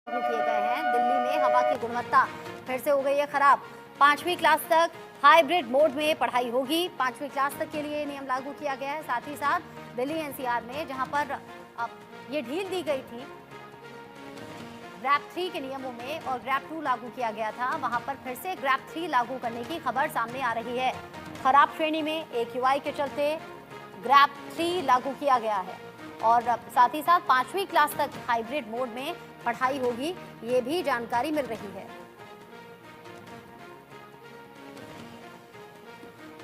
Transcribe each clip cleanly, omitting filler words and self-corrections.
किए गए हैं। दिल्ली में हवा की गुणवत्ता फिर से हो गई है खराब। 5वीं क्लास तक हाइब्रिड मोड में पढ़ाई होगी। 5वीं क्लास तक के लिए नियम लागू किया गया है। साथ ही साथ दिल्ली एनसीआर में जहां पर ये ढील दी गई थी ग्रैप 3 के नियमों में और ग्रैप 2 लागू किया गया था, वहां पर फिर से ग्रैप 3 लागू करने की खबर सामने आ रही है। खराब श्रेणी में AQI के चलते ग्रैप 3 लागू किया गया है और साथ ही साथ 5वीं क्लास तक हाइब्रिड मोड में पढ़ाई होगी, ये भी जानकारी मिल रही है।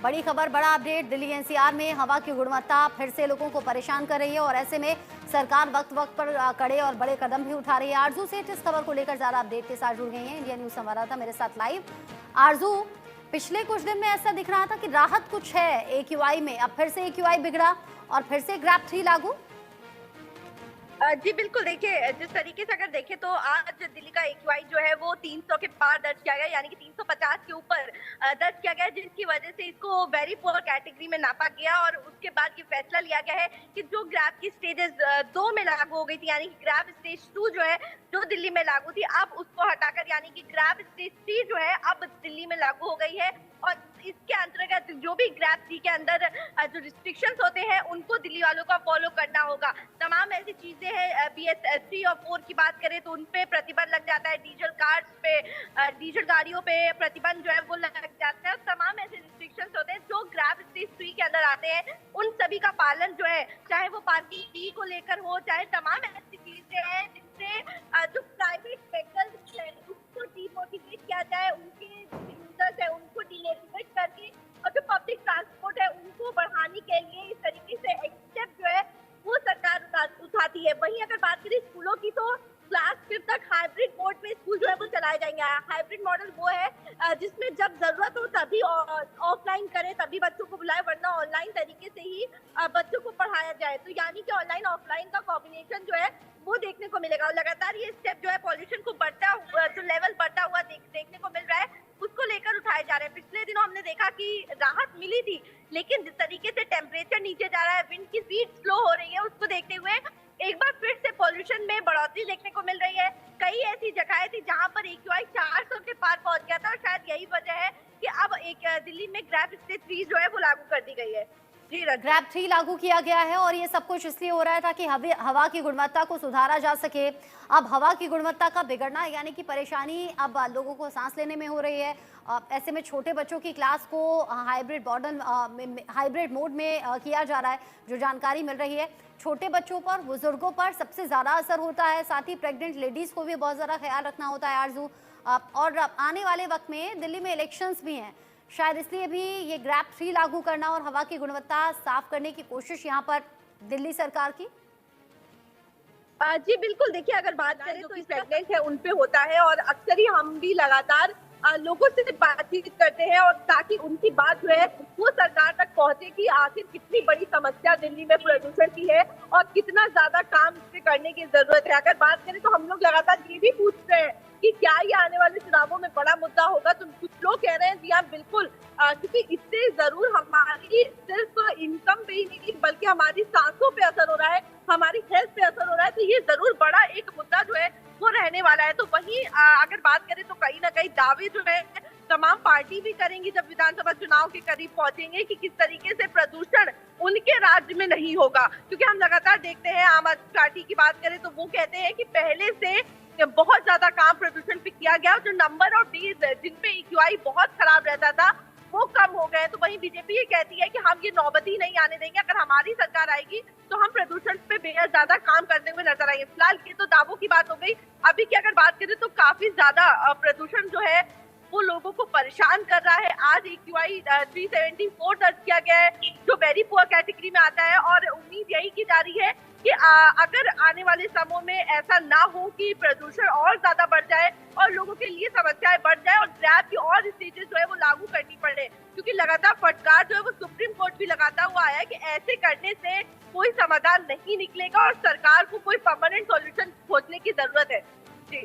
बड़ी खबर, बड़ा अपडेट। दिल्ली एनसीआर में हवा की गुणवत्ता फिर से लोगों को परेशान कर रही है और ऐसे में सरकार वक्त वक्त पर कड़े और बड़े कदम भी उठा रही है। आरजू सेठ इस खबर को लेकर ज्यादा अपडेट के साथ जुड़ गई हैं, इंडिया न्यूज संवाददाता मेरे साथ लाइव। आरजू, पिछले कुछ दिन में ऐसा दिख रहा था कि राहत कुछ है AQI में, अब फिर से AQI बिगड़ा और फिर से ग्रैप 3 लागू। जी बिल्कुल, देखिए जिस तरीके से अगर देखें तो आज दिल्ली का AQI जो है वो 300 के पार दर्ज किया गया, यानी कि 350 के ऊपर दर्ज किया गया, जिसकी वजह से इसको वेरी पुअर कैटेगरी में नापा गया और उसके बाद ये फैसला लिया गया है कि जो ग्रैप की स्टेजेस 2 में लागू हो गई थी, यानी कि ग्रैप स्टेज 2 जो है जो दिल्ली में लागू थी, अब उसको हटाकर यानी कि ग्रैप स्टेज 3 जो है अब दिल्ली में लागू हो गई है। और इसके अंतर्गत जो भी ग्रैप 3 के अंदर जो रिस्ट्रिक्शंस होते हैं उनको दिल्ली वालों का फॉलो करना होगा। तमाम ऐसी चीजें हैं, BS 3 और 4 की बात करें तो उन पे प्रतिबंध लग जाता है, डीजल कार्स पे, डीजल गाड़ियों पे प्रतिबंध जो है वो लग जाता है। तमाम ऐसे रिस्ट्रिक्शंस होते हैं जो ग्रैप स्टेज 3 के अंदर आते हैं, उन सभी का पालन जो है, चाहे वो पार्किंग फी को लेकर हो, चाहे तमाम ऐसी चीजें हैं जिनसे जो प्राइवेट व्हीकल्स है उसको डीमोटिवेट किया जाए, उनके यूजर्स है उनको डीमोटिवेट करके और जो पब्लिक ट्रांसपोर्ट है उनको बढ़ाने के लिए इस तरीके से एक स्टेप जो है वो सरकार उठाती है। वहीं अगर बात करें स्कूलों की तो क्लास 5 तक हाइब्रिड मोड में स्कूल जो है वो चलाए जाएंगे। हाइब्रिड मॉडल वो है जिसमें जब जरूरत हो तभी ऑफलाइन करें, तभी बच्चों को बुलाए, वरना ऑनलाइन तरीके से ही बच्चों को पढ़ाया जाए। तो यानी कि ऑनलाइन ऑफलाइन का कॉम्बिनेशन जो है वो देखने को मिलेगा और लगातार ये स्टेप जो है पॉल्यूशन को बढ़ता हुआ, जो लेवल बढ़ता हुआ देखने को मिल रहा है, उसको लेकर उठाए जा रहे हैं। पिछले दिनों हमने देखा कि राहत मिली थी, लेकिन जिस तरीके से टेम्परेचर नीचे जा रहा है, विंड की स्पीड स्लो हो रही है, उसको देखते हुए एक बार फिर से पॉल्यूशन में बढ़ोतरी देखने को मिल रही है। कई ऐसी जगहें थी जहां पर AQI 400 के पार पहुंच गया था और शायद यही वजह है कि अब एक दिल्ली में ग्रैप स्टेज 3 जो है वो लागू कर दी गई है। ग्रैप 3 लागू किया गया है और ये सब कुछ इसलिए हो रहा है ताकि हवा की गुणवत्ता को सुधारा जा सके। अब हवा की गुणवत्ता का बिगड़ना यानी कि परेशानी अब लोगों को सांस लेने में हो रही है। ऐसे में छोटे बच्चों की क्लास को हाइब्रिड मोड में किया जा रहा है। जो जानकारी मिल रही है, छोटे बच्चों पर, बुजुर्गों पर सबसे ज़्यादा असर होता है, साथ ही प्रेग्नेंट लेडीज़ को भी बहुत ज़्यादा ख्याल रखना होता है आरजू। और आने वाले वक्त में दिल्ली में इलेक्शंस भी हैं, शायद इसलिए भी ये ग्रैप 3 लागू करना और हवा की गुणवत्ता साफ करने की कोशिश यहाँ पर दिल्ली सरकार की। जी बिल्कुल, देखिए अगर बात करें तो प्रेग्नेंट है उन पे होता है और अक्सर ही हम भी लगातार लोगों से बातचीत करते हैं और ताकि उनकी बात जो है वो सरकार तक पहुंचे कि आखिर कितनी बड़ी समस्या दिल्ली में प्रदूषण की है और कितना ज्यादा काम इस पे करने की जरूरत है। अगर बात करें तो हम लोग लगातार ये भी पूछते हैं कि क्या ये आने वाले चुनावों में बड़ा मुद्दा होगा, तो कुछ लोग कह रहे हैं जी हाँ बिल्कुल, क्योंकि इससे जरूर हमारी सिर्फ इनकम पे ही नहीं बल्कि हमारी सांसों पे असर हो रहा है, हमारी हेल्थ पे असर हो रहा है, तो ये जरूर बड़ा एक मुद्दा जो है वो रहने वाला है। तो वहीं अगर बात करें तो कहीं ना कहीं दावे जो है तमाम पार्टी भी करेंगी जब विधानसभा चुनाव के करीब पहुंचेंगे कि किस तरीके से प्रदूषण उनके राज्य में नहीं होगा, क्योंकि हम लगातार देखते हैं आम आदमी पार्टी की बात करें तो वो कहते हैं कि पहले से बहुत ज्यादा काम प्रदूषण पे किया गया और जो नंबर ऑफ डेज जिनपे AQI बहुत खराब रहता था वो कम हो गए। तो वहीं बीजेपी ये कहती है कि हम ये नौबत ही नहीं आने देंगे, अगर हमारी सरकार आएगी तो हम प्रदूषण पे बेहद ज्यादा काम करते हुए नजर आएंगे। फिलहाल ये तो दावों की बात हो गई, अभी की अगर बात करें तो काफी ज्यादा प्रदूषण जो है वो लोगों को परेशान कर रहा है। आज AQI 374 दर्ज किया गया है जो वेरी पुअर कैटेगरी में आता है और उम्मीद यही की जा रही है कि अगर आने वाले समय में ऐसा ना हो कि प्रदूषण और ज्यादा बढ़ जाए और लोगों के लिए समस्याएं बढ़ जाए और ग्रैप की और स्टेजेस जो है वो लागू करनी पड़े, क्योंकि लगातार फटकार जो है वो सुप्रीम कोर्ट भी लगाता हुआ आया है कि ऐसे करने से कोई समाधान नहीं निकलेगा और सरकार को कोई परमानेंट सॉल्यूशन खोजने की जरूरत है।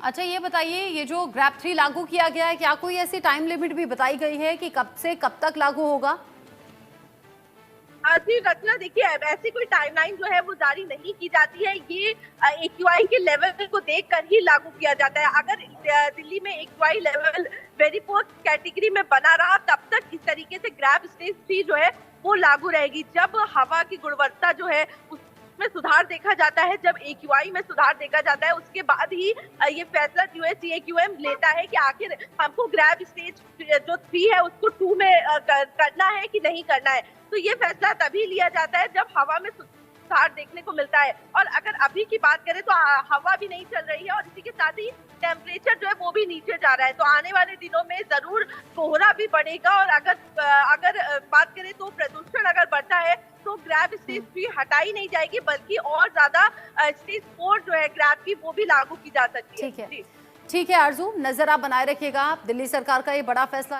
अच्छा, ये बताइए, ये जो ग्रैप 3 लागू किया गया है, क्या कोई ऐसी टाइम लिमिट भी बताई गई है कि कब से कब तक लागू होगा? जी रचना, देखिए ऐसी कोई टाइमलाइन जो है वो जारी नहीं की जाती है। ये एक्यूआई के लेवल को देखकर ही लागू किया जाता है। अगर दिल्ली में AQI level very poor category में बना रहा तब तक इस तरीके से ग्रैब स्टेज 3 जो है वो लागू रहेगी। जब हवा की गुणवत्ता जो है उसमें सुधार देखा जाता है, जब एक्यूआई में सुधार देखा जाता है, उसके बाद ही ये फैसला यूएससीएक्यूएम लेता है कि आखिर हमको ग्रैब स्टेज जो 3 है उसको 2 में करना है कि नहीं करना है। तो ये फैसला तभी लिया जाता है जब हवा में सुधार देखने को मिलता है। और अगर अभी की बात करें तो हवा भी नहीं चल रही है और इसी के साथ ही टेम्परेचर जो है वो भी नीचे जा रहा है। तो आने वाले दिनों में जरूर कोहरा भी बढ़ेगा। और अगर बात करें तो प्रदूषण अगर बढ़ता है तो ग्रैब स्टेज 3 हटाई नहीं जाएगी, बल्कि और ज्यादा स्टेज 4 जो है ग्रैब की वो भी लागू की जा सकती है। ठीक है, ठीक है आरजू, नजर आप बनाए रखिएगा। दिल्ली सरकार का ये बड़ा फैसला